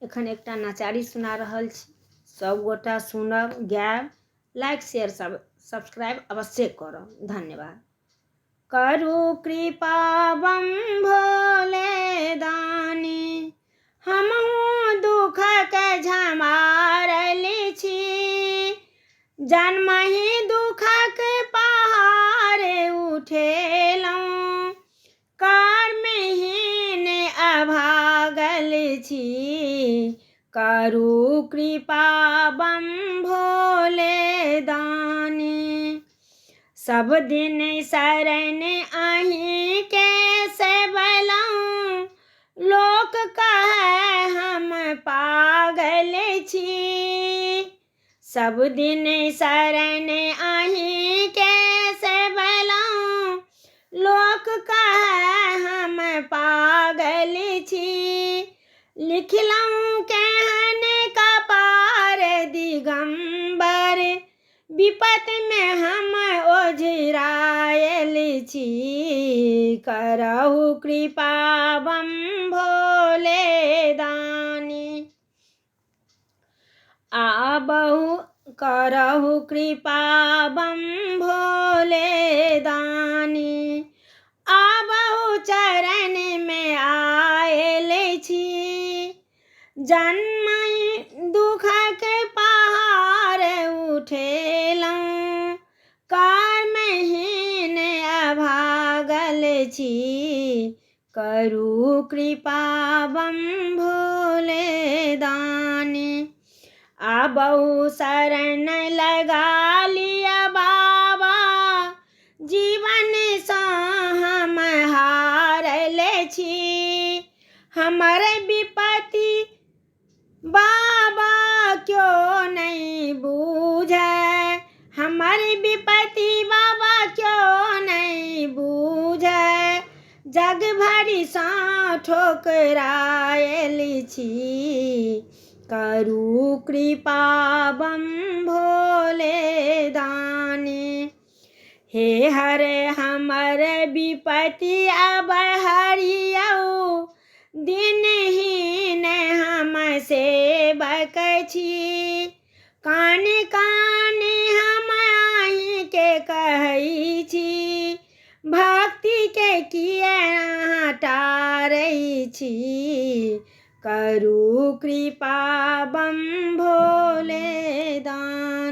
एखन एकटा नचारी सुना रहल छी, सब गोटा सुनब, गायब, लाइक शेयर सब्सक्राइब अवश्य करब। धन्यवाद। करू कृपा बम भोले दानी, हमहूँ दुखक झमारल छी। जन्महि दुखक पहाड़ उठेलहुँ, कर्महीन अभागल छी। करू कृपा बम भोले दानी, सब दिन शरण अहीं के सेवलहुँ। लोक कहे हम पागल छी, सब दिन शरण अहीं के सेवलहुँ। लोक कहे हम पागल छी। लिखलहुँ केहन कपार दिगंबर, विपत में हम ओझरायल छी। करहु कृपा बम भोले दानी, आबहु करहु कृपा बम भोले दानी। आबहु चरण में आयल छी, जन्म दुखक पहाड़ उठेलहुँ। कर्महीन अभागल छी, करू कृपा बम भोले दानी। आबहु शरण लगा लिया बाबा, जीवन सँ हम हारल छी। हमर विपत्ति बाबा क्यों नहीं बूझे, हमर विपत्ति बाबा क्यों नहीं बूझे। जग भरि सँ ठोकरायल छी, करू कृपा बम भोले दानी। हे हरे हमर विपत्ति अब हरियौ, दिनहीन हम सेवक छी। कान कान हम अहीं के कहै छी, भक्ति के किए अहाँ टारै छी। करू कृपा बम भोले दानी।